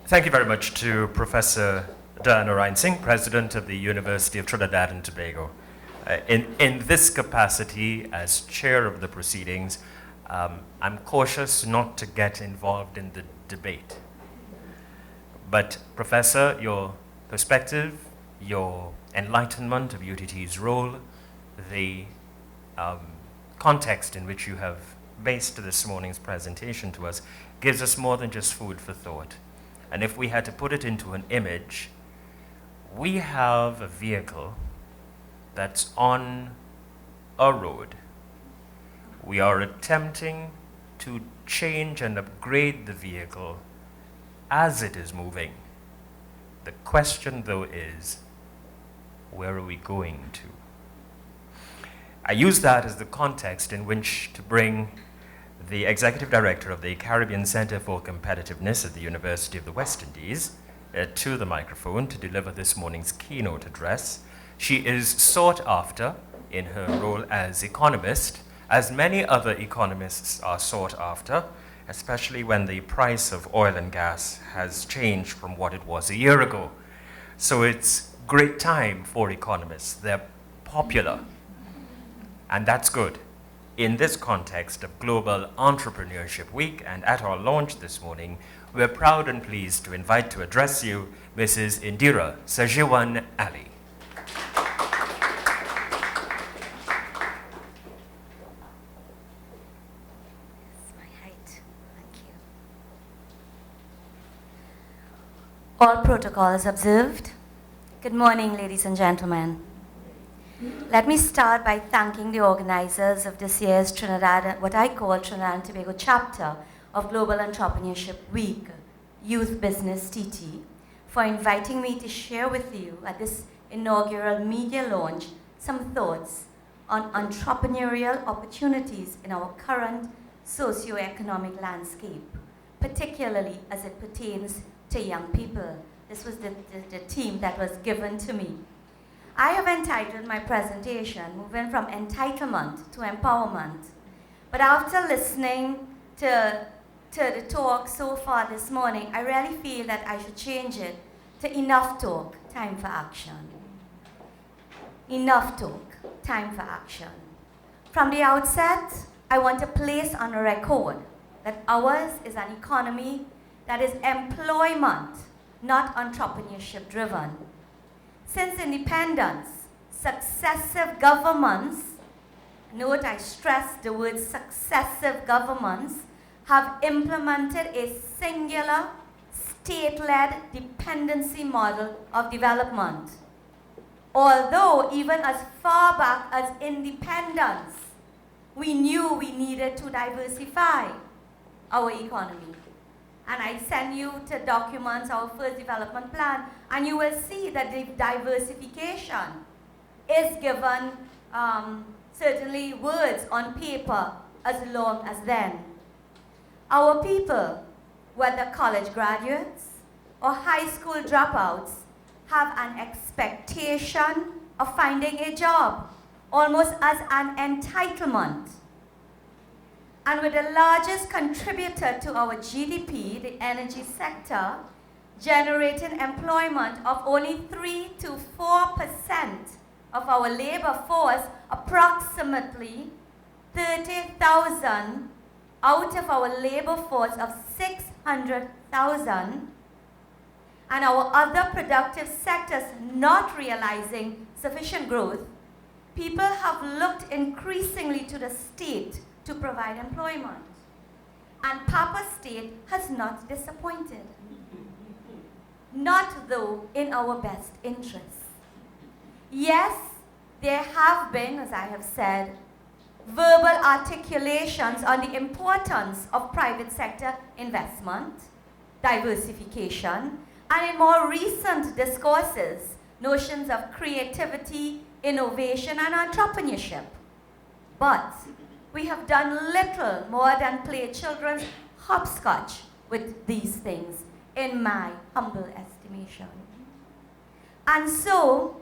Thank you very much to Professor Diana Ryan-Singh, President of the University of Trinidad and Tobago. In this capacity as chair of the proceedings, I'm cautious not to get involved in the debate. But Professor, your perspective, your enlightenment of UTT's role, the context in which you have based this morning's presentation to us gives us more than just food for thought. And if we had to put it into an image, we have a vehicle that's on a road. We are attempting to change and upgrade the vehicle as it is moving. The question, though, is, where are we going to? I use that as the context in which to bring the Executive Director of the Caribbean Center for Competitiveness at the University of the West Indies to the microphone to deliver this morning's keynote address. She is sought after in her role as economist, as many other economists are sought after, especially when the price of oil and gas has changed from what it was a year ago. So it's great time for economists. They're popular, and that's good. In this context of Global Entrepreneurship Week and at our launch this morning, we're proud and pleased to invite to address you Mrs. Indera Sagewan-Alli. All protocols observed. Good morning, ladies and gentlemen. Let me start by thanking the organizers of this year's Trinidad, what I call Trinidad and Tobago chapter of Global Entrepreneurship Week, Youth Business TT, for inviting me to share with you at this inaugural media launch some thoughts on entrepreneurial opportunities in our current socio-economic landscape, particularly as it pertains to young people. This was the theme that was given to me. I have entitled my presentation, Moving from Entitlement to Empowerment. But after listening to the talk so far this morning, I really feel that I should change it to Enough Talk, Time for Action. Enough talk, time for action. From the outset, I want to place on record that ours is an economy that is employment, not entrepreneurship driven. Since independence, successive governments, note I stress the word successive governments, have implemented a singular state-led dependency model of development. Although even as far back as independence, we knew we needed to diversify our economy. And I send you to documents our first development plan, and you will see that the diversification is given certainly words on paper as long as then. Our people, whether college graduates or high school dropouts, have an expectation of finding a job, almost as an entitlement. And with the largest contributor to our GDP, the energy sector, generating employment of only 3 to 4% of our labor force, approximately 30,000 out of our labor force of 600,000, and our other productive sectors not realizing sufficient growth, people have looked increasingly to the state to provide employment. And Papa State has not disappointed. Not though in our best interests. Yes, there have been, as I have said, verbal articulations on the importance of private sector investment, diversification, and in more recent discourses, notions of creativity, innovation, and entrepreneurship. But we have done little more than play children's hopscotch with these things, in my humble estimation. And so,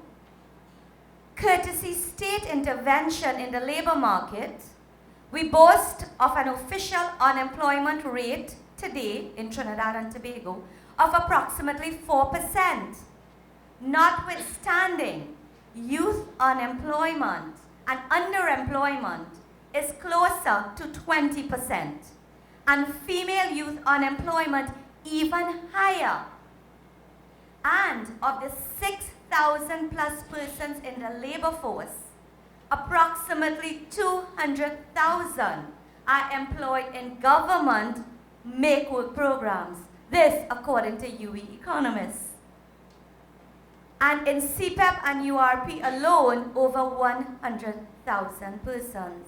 courtesy state intervention in the labor market, we boast of an official unemployment rate today in Trinidad and Tobago of approximately 4%. Notwithstanding, youth unemployment and underemployment is closer to 20%, and female youth unemployment even higher. And of the 6,000 plus persons in the labor force, approximately 200,000 are employed in government make-work programs. This according to UWI economists. And in CPEP and URP alone, over 100,000 persons.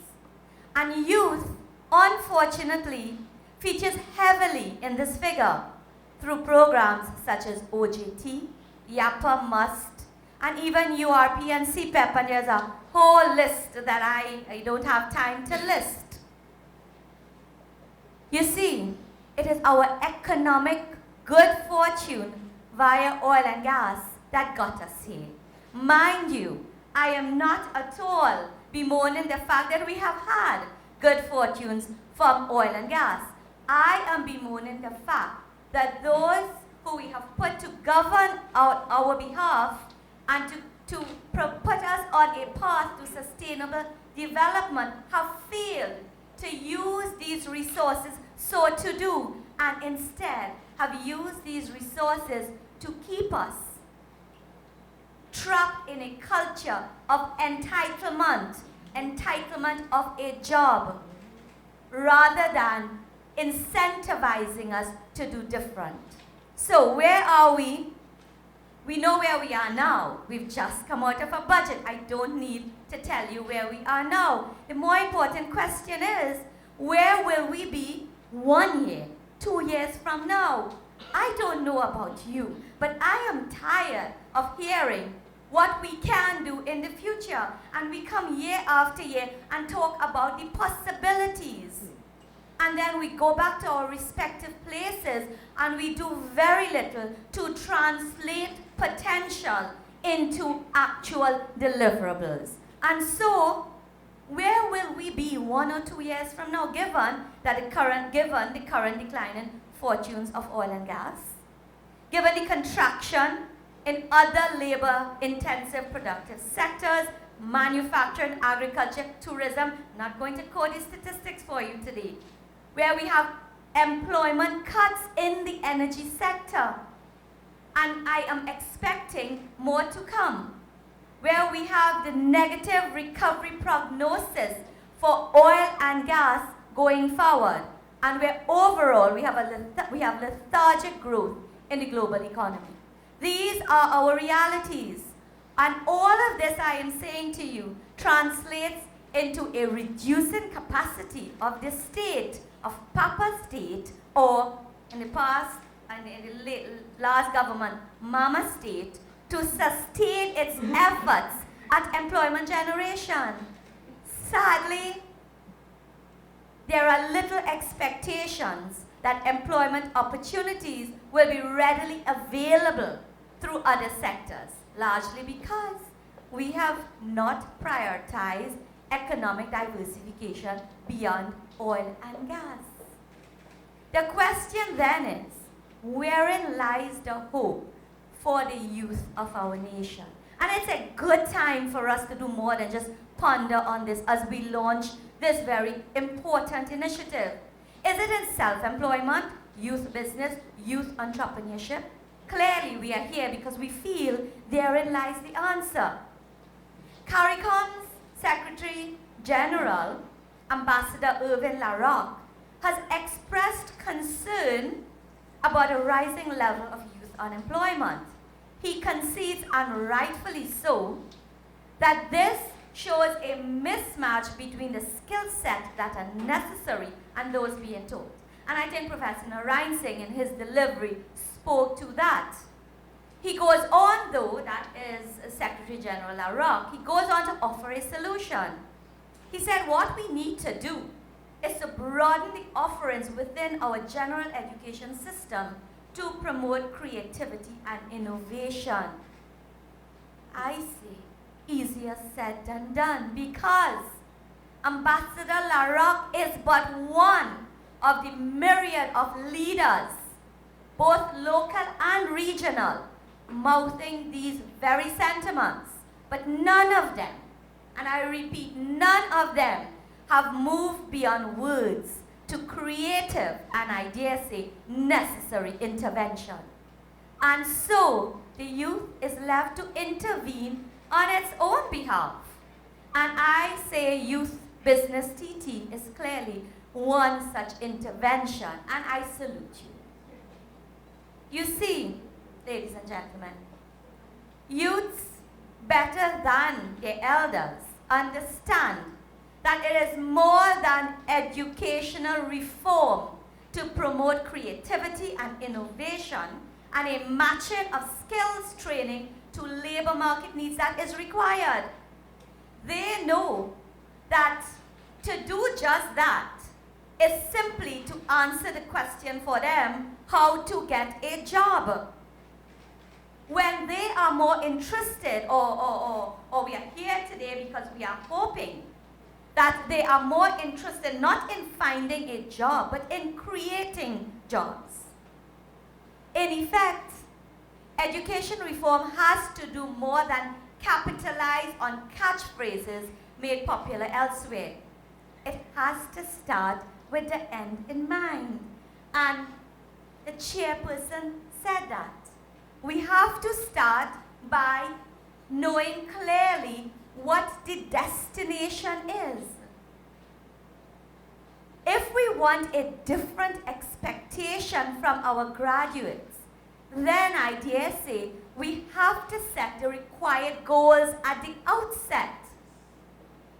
And youth, unfortunately, features heavily in this figure through programs such as OJT, YAPA Must, and even URP and CPEP, and there's a whole list that I don't have time to list. You see, it is our economic good fortune via oil and gas that got us here. Mind you, I am not at all bemoaning the fact that we have had good fortunes from oil and gas. I am bemoaning the fact that those who we have put to govern our behalf and to put us on a path to sustainable development have failed to use these resources so to do, and instead have used these resources to keep us trapped in a culture of entitlement of a job, rather than incentivizing us to do different. So where are we? We know where we are now. We've just come out of a budget. I don't need to tell you where we are now. The more important question is, where will we be 1 year, 2 years from now? I don't know about you, but I am tired of hearing what we can do in the future. And we come year after year and talk about the possibilities. And then we go back to our respective places and we do very little to translate potential into actual deliverables. And so, where will we be 1 or 2 years from now, given the current decline in fortunes of oil and gas, given the contraction in other labor-intensive productive sectors, manufacturing, agriculture, tourism? Not going to quote the statistics for you today, where we have employment cuts in the energy sector. And I am expecting more to come, where we have the negative recovery prognosis for oil and gas going forward, and where overall we have lethargic growth in the global economy. These are our realities, and all of this I am saying to you translates into a reducing capacity of the state, of Papa State, or in the past, and in the last government, Mama State, to sustain its efforts at employment generation. Sadly, there are little expectations that employment opportunities will be readily available through other sectors, largely because we have not prioritized economic diversification beyond oil and gas. The question then is, wherein lies the hope for the youth of our nation? And it's a good time for us to do more than just ponder on this as we launch this very important initiative. Is it in self-employment, youth business, youth entrepreneurship? Clearly, we are here because we feel therein lies the answer. CARICOM's Secretary General, Ambassador Irvin LaRocque, has expressed concern about a rising level of youth unemployment. He concedes, and rightfully so, that this shows a mismatch between the skill set that are necessary and those being taught. And I think Professor Narayan Singh in his delivery spoke to that. He goes on, though, that is Secretary General LaRocque, he goes on to offer a solution. He said what we need to do is to broaden the offerings within our general education system to promote creativity and innovation. I say, easier said than done, because Ambassador LaRocque is but one of the myriad of leaders, both local and regional, mouthing these very sentiments. But none of them, and I repeat, none of them have moved beyond words to creative and, I dare say, necessary intervention. And so the youth is left to intervene on its own behalf. And I say Youth Business TT is clearly one such intervention, and I salute you. You see, ladies and gentlemen, youths, better than their elders, understand that it is more than educational reform to promote creativity and innovation and a matching of skills training to labor market needs that is required. They know that to do just that is simply to answer the question for them how to get a job. When they are more interested, or we are here today because we are hoping that they are more interested not in finding a job, but in creating jobs. In effect, education reform has to do more than capitalize on catchphrases made popular elsewhere. It has to start with the end in mind. And the chairperson said that. We have to start by knowing clearly what the destination is. If we want a different expectation from our graduates, then I dare say we have to set the required goals at the outset.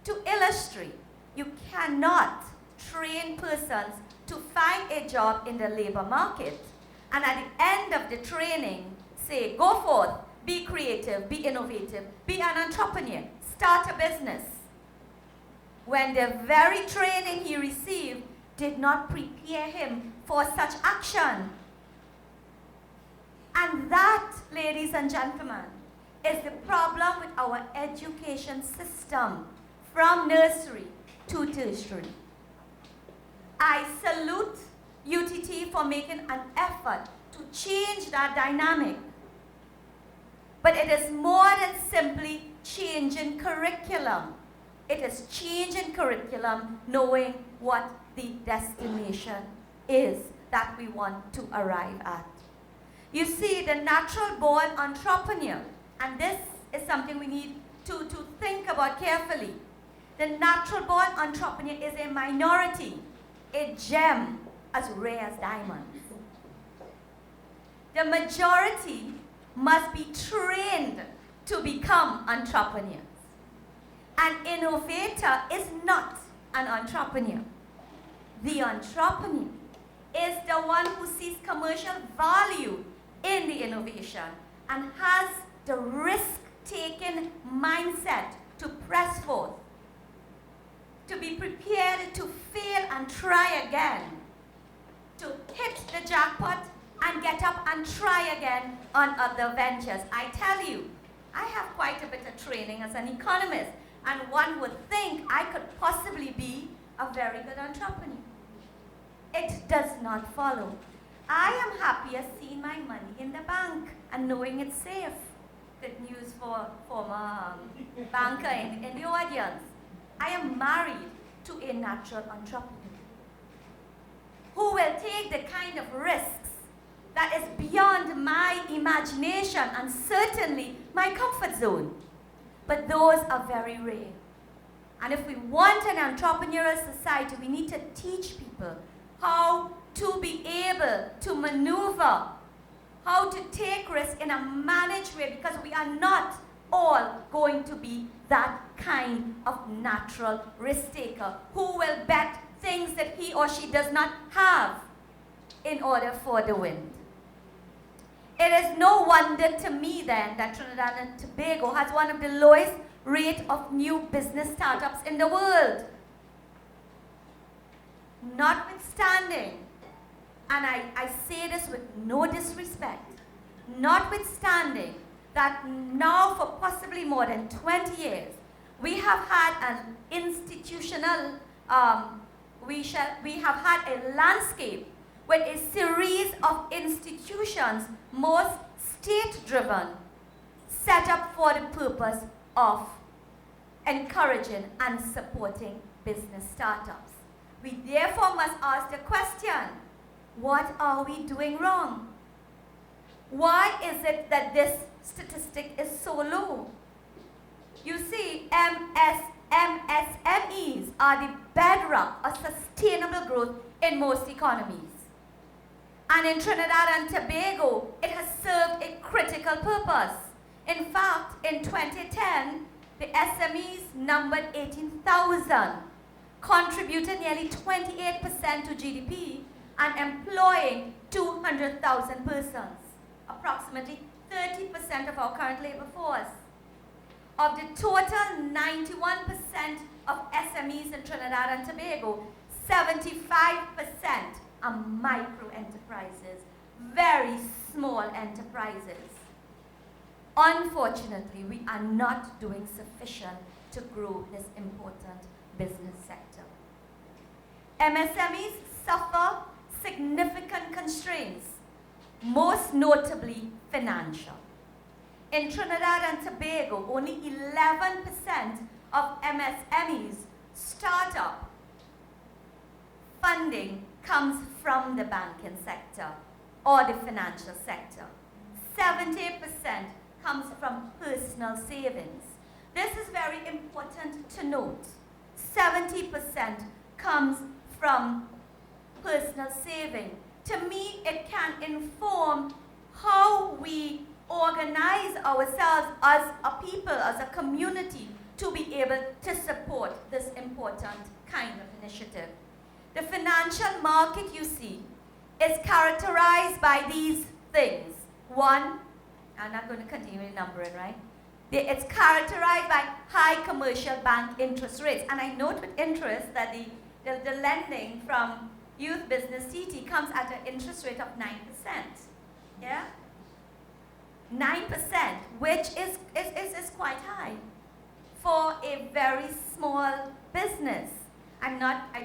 To illustrate, you cannot train persons to find a job in the labor market and at the end of the training say, go forth, be creative, be innovative, be an entrepreneur, start a business, when the very training he received did not prepare him for such action. And that, ladies and gentlemen, is the problem with our education system from nursery to tertiary. I salute UTT for making an effort to change that dynamic. But it is more than simply changing curriculum. It is changing curriculum knowing what the destination is that we want to arrive at. You see, the natural born entrepreneur, and this is something we need to think about carefully. The natural born entrepreneur is a minority, a gem as rare as diamonds. The majority must be trained to become entrepreneurs. An innovator is not an entrepreneur. The entrepreneur is the one who sees commercial value in the innovation and has the risk-taking mindset to press forth, to be prepared to fail and try again, to hit the jackpot and get up and try again on other ventures. I tell you, I have quite a bit of training as an economist, and one would think I could possibly be a very good entrepreneur. It does not follow. I am happier seeing my money in the bank and knowing it's safe. Good news for former banker in the audience. I am married to a natural entrepreneur who will take the kind of risks that is beyond my imagination and certainly my comfort zone. But those are very rare. And if we want an entrepreneurial society, we need to teach people how to be able to maneuver, how to take risks in a managed way, because we are not all going to be that kind of natural risk taker who will bet things that he or she does not have in order for the win. It is no wonder to me then that Trinidad and Tobago has one of the lowest rate of new business startups in the world. Notwithstanding, and I say this with no disrespect, notwithstanding that now for possibly more than 20 years, we have had an institutional, we have had a landscape with a series of institutions, most state-driven, set up for the purpose of encouraging and supporting business startups. We therefore must ask the question, what are we doing wrong? Why is it that this statistic is so low? You see, MSMEs are the bedrock of sustainable growth in most economies. And in Trinidad and Tobago, it has served a critical purpose. In fact, in 2010, the SMEs numbered 18,000, contributed nearly 28% to GDP, and employing 200,000 persons, approximately 30% of our current labor force. Of the total 91% of SMEs in Trinidad and Tobago, 75% are micro enterprises, very small enterprises. Unfortunately, we are not doing sufficient to grow this important business sector. MSMEs suffer significant constraints, most notably financial. In Trinidad and Tobago, only 11% of MSMEs startup funding comes from the banking sector or the financial sector. 70% comes from personal savings. This is very important to note. 70% comes from personal saving. To me, it can inform how we organize ourselves as a people, as a community, to be able to support this important kind of initiative. The financial market, you see, is characterized by these things. One, I'm not going to continue numbering, right? It's characterized by high commercial bank interest rates. And I note with interest that the lending from Youth Business TT comes at an interest rate of 9%. Yeah? 9%, which is quite high for a very small business. I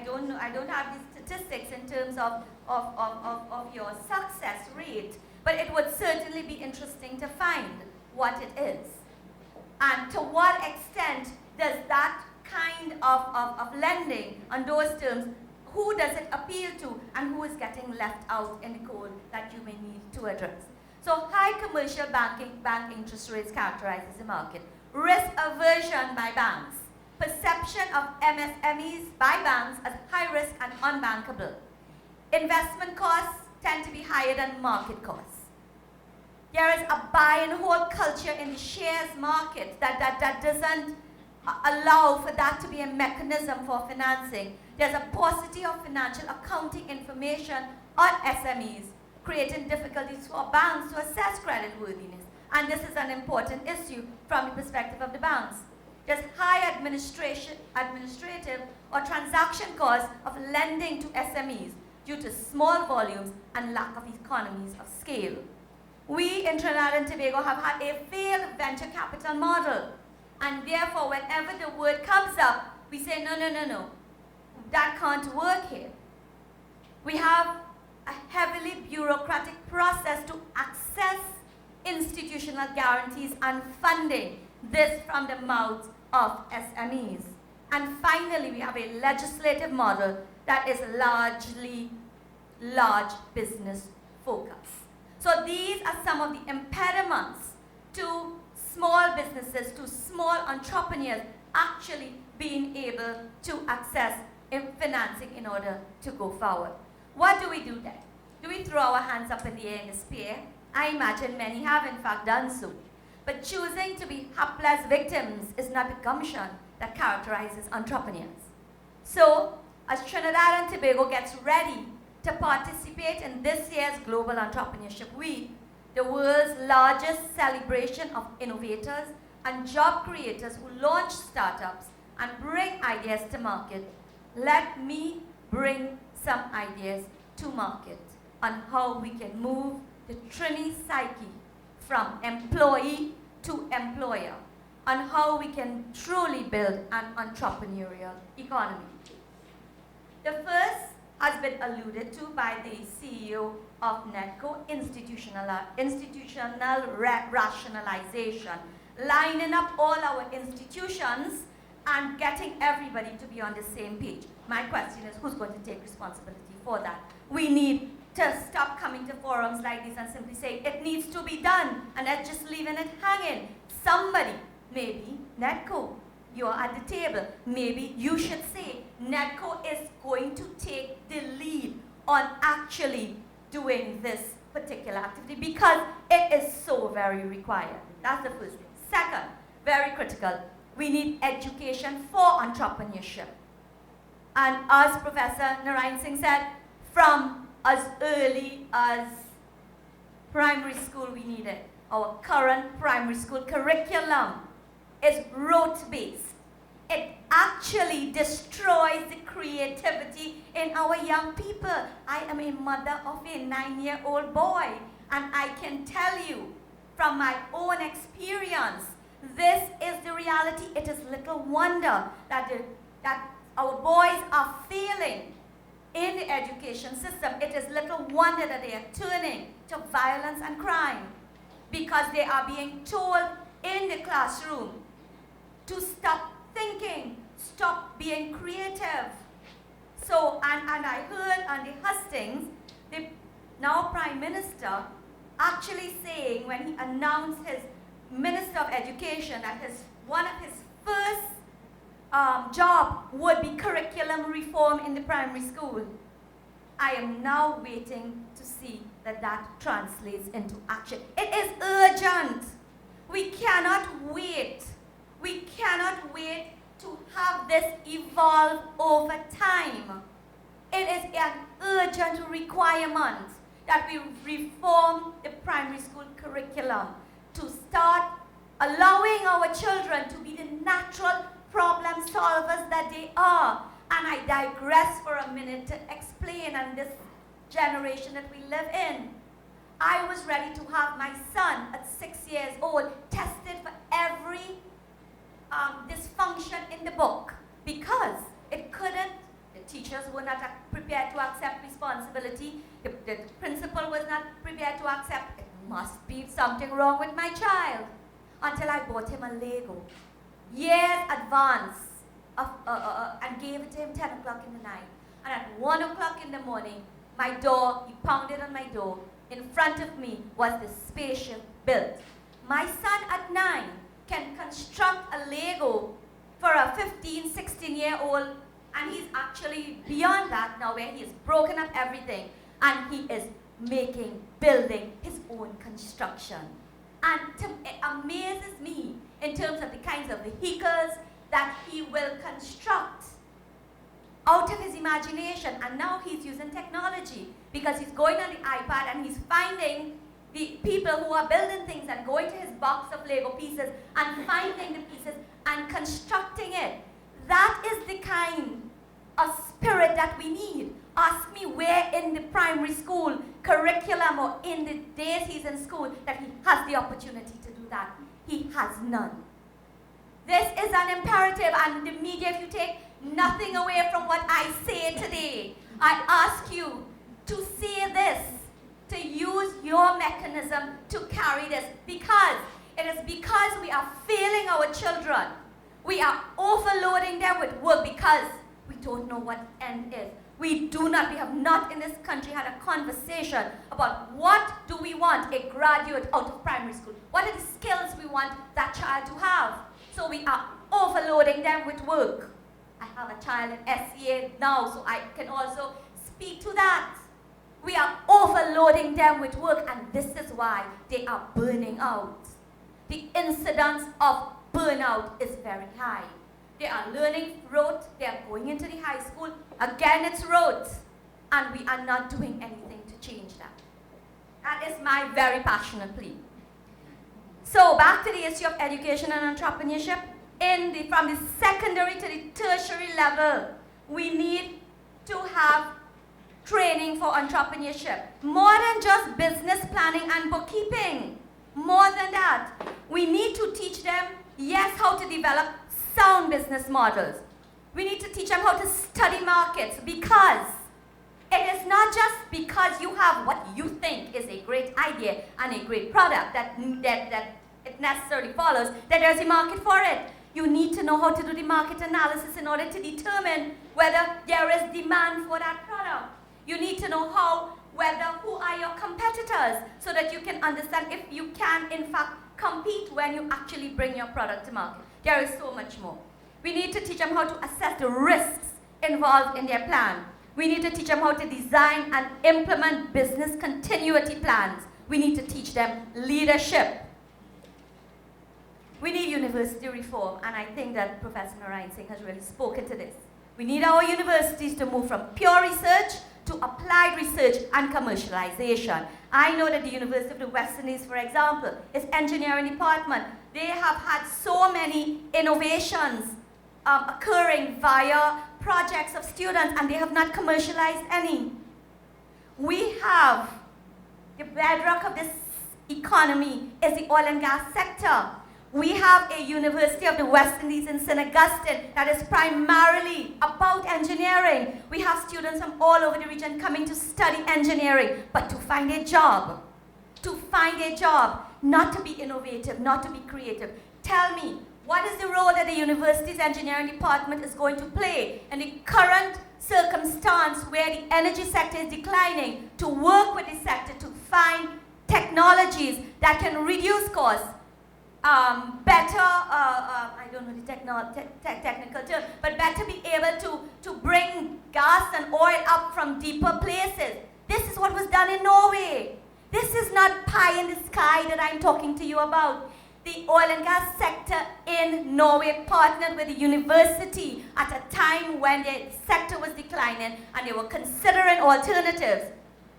don't have the statistics in terms of your success rate, but it would certainly be interesting to find what it is. And to what extent does that kind of lending on those terms, who does it appeal to and who is getting left out in the code that you may need to address? So high commercial bank interest rates characterizes the market. Risk aversion by banks. Perception of MSMEs by banks as high risk and unbankable. Investment costs tend to be higher than market costs. There is a buy and hold culture in the shares market that doesn't allow for that to be a mechanism for financing. There's a paucity of financial accounting information on SMEs, creating difficulties for banks to assess creditworthiness. And this is an important issue from the perspective of the banks. There's high administrative or transaction costs of lending to SMEs due to small volumes and lack of economies of scale. We in Trinidad and Tobago have had a failed venture capital model, and therefore whenever the word comes up, we say, no, that can't work here. We have a heavily bureaucratic process to access institutional guarantees and funding, this from the mouths of SMEs. And finally, we have a legislative model that is largely large business focused. So these are some of the impediments to small businesses, to small entrepreneurs actually being able to access financing in order to go forward. What do we do then? Do we throw our hands up in the air in despair? I imagine many have in fact done so. But choosing to be hapless victims is not the gumption that characterizes entrepreneurs. So, as Trinidad and Tobago gets ready to participate in this year's Global Entrepreneurship Week, the world's largest celebration of innovators and job creators who launch startups and bring ideas to market, let me bring some ideas to market on how we can move the Trini psyche from employee to employer, on how we can truly build an entrepreneurial economy. The first has been alluded to by the CEO of NETCO, institutional rationalization, lining up all our institutions and getting everybody to be on the same page. My question is, who's going to take responsibility for that? We need to stop coming to forums like this and simply say, it needs to be done, and that's just leaving it hanging. Somebody, maybe NETCO, you're at the table, maybe you should say, NETCO is going to take the lead on actually doing this particular activity because it is so very required. That's the first thing. Second, very critical, we need education for entrepreneurship. And as Professor Narayan Singh said, from as early as primary school we need it. Our current primary school curriculum is rote-based. It actually destroys the creativity in our young people. I am a mother of a 9-year-old boy, and I can tell you from my own experience, this is the reality. It is little wonder that our boys are failing in the education system. It is little wonder that they are turning to violence and crime because they are being told in the classroom to stop thinking, stop being creative. So, and I heard on the hustings, the now Prime Minister actually saying when he announced his Minister of Education that one of his first job would be curriculum reform in the primary school. I am now waiting to see that translates into action. It is urgent. We cannot wait. We cannot wait to have this evolve over time. It is an urgent requirement that we reform the primary school curriculum to start allowing our children to be the natural problem solvers that they are. And I digress for a minute to explain on this generation that we live in. I was ready to have my son at 6 years old tested for every dysfunction in the book because it couldn't, the teachers were not prepared to accept responsibility, the principal was not prepared to accept, it must be something wrong with my child, until I bought him a Lego, years advance, and gave it to him 10 o'clock in the night. And at 1 o'clock in the morning, my door, he pounded on my door. In front of me was the spaceship built. My son at 9 can construct a Lego for a 15, 16-year-old, and he's actually beyond that now where he has broken up everything and he is building his own construction. And it amazes me in terms of the kinds of vehicles that he will construct out of his imagination. And now he's using technology because he's going on the iPad and he's finding the people who are building things and going to his box of Lego pieces and finding the pieces and constructing it. That is the kind of spirit that we need. Ask me where in the primary school curriculum or in the days he's in school that he has the opportunity to do that. He has none. This is an imperative, and the media, if you take nothing away from what I say today, I ask you to say this, to use your mechanism to carry this, because it is because we are failing our children. We are overloading them with work because we don't know what end is. We have not in this country had a conversation about what do we want a graduate out of primary school. What are the skills we want that child to have? So we are overloading them with work. I have a child in SEA now, so I can also speak to that. We are overloading them with work, and this is why they are burning out. The incidence of burnout is very high. They are learning rote, they are going into the high school, again it's rote, and we are not doing anything to change that. That is my very passionate plea. So back to the issue of education and entrepreneurship. From the secondary to the tertiary level, we need to have training for entrepreneurship. More than just business planning and bookkeeping. More than that. We need to teach them, yes, how to develop sound business models. We need to teach them how to study markets, because it is not just because you have what you think is a great idea and a great product that it necessarily follows that there's a market for it. You need to know how to do the market analysis in order to determine whether there is demand for that product. You need to know who are your competitors, so that you can understand if you can in fact compete when you actually bring your product to market. There is so much more. We need to teach them how to assess the risks involved in their plan. We need to teach them how to design and implement business continuity plans. We need to teach them leadership. We need university reform, and I think that Professor Narayan Singh has really spoken to this. We need our universities to move from pure research to applied research and commercialization. I know that the University of the West Indies, for example, its engineering department, they have had so many innovations occurring via projects of students, and they have not commercialized any. We have the bedrock of this economy is the oil and gas sector. We have a University of the West Indies in St. Augustine that is primarily about engineering. We have students from all over the region coming to study engineering, but to find a job, not to be innovative, not to be creative. Tell me, what is the role that the university's engineering department is going to play in the current circumstance where the energy sector is declining, to work with the sector to find technologies that can reduce costs, I don't know the technical term, but better be able to bring gas and oil up from deeper places. This is what was done in Norway. This is not pie in the sky that I'm talking to you about. The oil and gas sector in Norway partnered with the university at a time when the sector was declining, and they were considering alternatives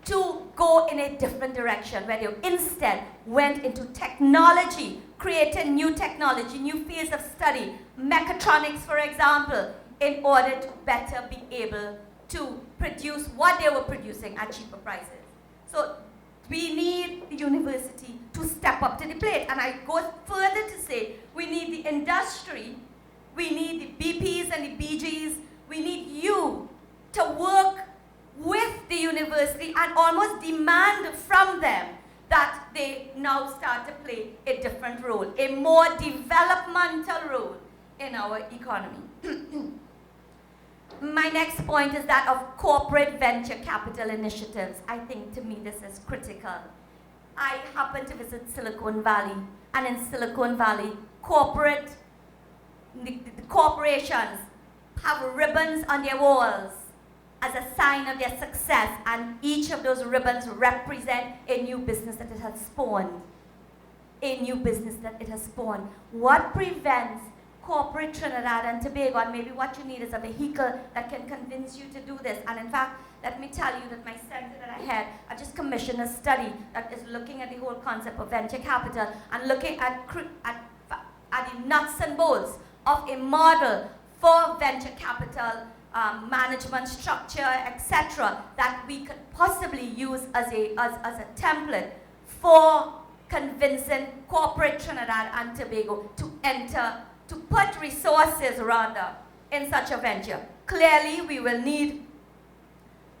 to go in a different direction, where they instead went into technology, creating new technology, new fields of study, mechatronics, for example, in order to better be able to produce what they were producing at cheaper prices. So we need the university to step up to the plate. And I go further to say, we need the industry, we need the BPs and the BGs, we need you to work with the university and almost demand from them that they now start to play a different role, a more developmental role in our economy. My next point is that of corporate venture capital initiatives. I think to me this is critical. I happened to visit Silicon Valley, and in Silicon Valley, the corporations have ribbons on their walls as a sign of their success, and each of those ribbons represent a new business that it has spawned. What prevents corporate Trinidad and Tobago, and maybe what you need is a vehicle that can convince you to do this? And in fact, let me tell you that my center that I had, I just commissioned a study that is looking at the whole concept of venture capital and looking at the nuts and bolts of a model for venture capital management structure, etc., that we could possibly use as a template for convincing corporate Trinidad and Tobago to put resources rather in such a venture. Clearly, we will need,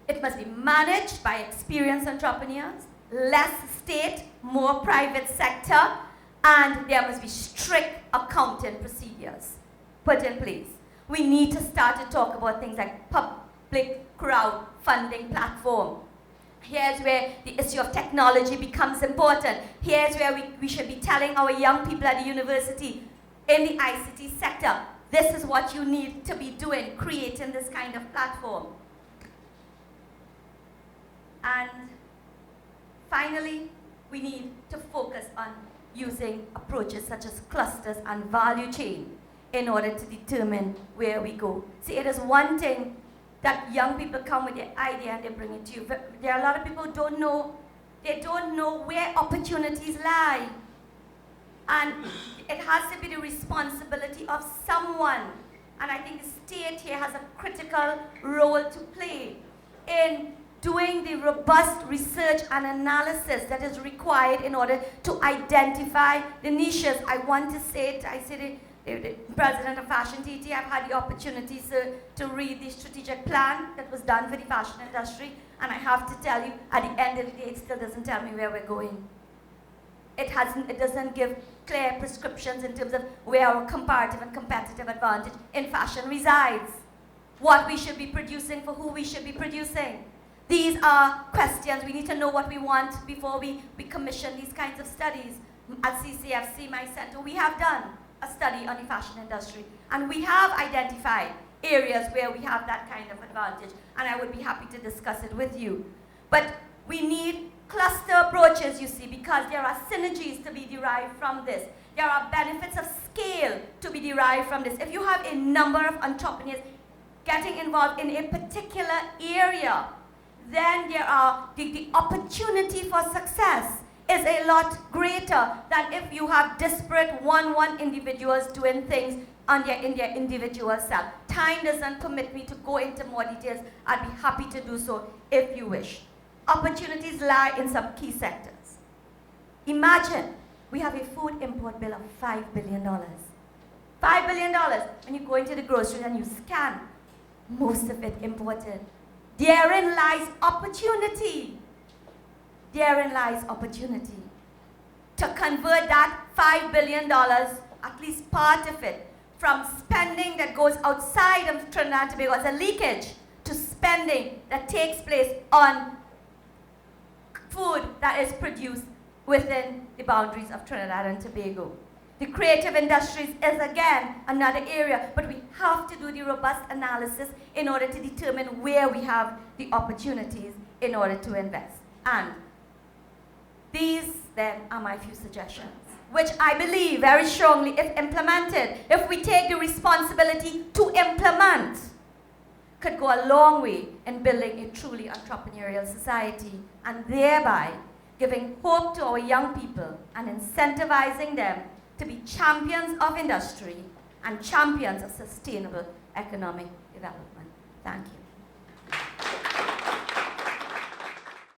it must be managed by experienced entrepreneurs, less state, more private sector, and there must be strict accounting procedures put in place. We need to start to talk about things like public crowdfunding platform. Here's where the issue of technology becomes important. Here's where we should be telling our young people at the university in the ICT sector, this is what you need to be doing, creating this kind of platform. And finally, we need to focus on using approaches such as clusters and value chain in order to determine where we go. See, it is one thing that young people come with their idea and they bring it to you. But there are a lot of people who don't know where opportunities lie. And it has to be the responsibility of someone. And I think the state here has a critical role to play in doing the robust research and analysis that is required in order to identify the niches. I want to say it, president of Fashion TT, I've had the opportunity to read the strategic plan that was done for the fashion industry, and I have to tell you, at the end of the day, it still doesn't tell me where we're going. It doesn't give clear prescriptions in terms of where our comparative and competitive advantage in fashion resides, what we should be producing, for who we should be producing. These are questions. We need to know what we want before we commission these kinds of studies. At CCFC, my center, we have done a study on the fashion industry, and we have identified areas where we have that kind of advantage, and I would be happy to discuss it with you. But we need cluster approaches, you see, because there are synergies to be derived from this. There are benefits of scale to be derived from this. If you have a number of entrepreneurs getting involved in a particular area, then there are the opportunity for success is a lot greater than if you have disparate one individuals doing things in their individual self. Time doesn't permit me to go into more details. I'd be happy to do so if you wish. Opportunities lie in some key sectors. Imagine we have a food import bill of $5 billion. $5 billion. When you go into the grocery and you scan, most of it imported. Therein lies opportunity. Therein lies opportunity. To convert that $5 billion, at least part of it, from spending that goes outside of Trinidad and Tobago as a leakage to spending that takes place on food that is produced within the boundaries of Trinidad and Tobago. The creative industries is again another area, but we have to do the robust analysis in order to determine where we have the opportunities in order to invest. And these then are my few suggestions, which I believe very strongly, if implemented, if we take the responsibility to implement, could go a long way in building a truly entrepreneurial society, and thereby giving hope to our young people and incentivizing them to be champions of industry and champions of sustainable economic development. Thank you.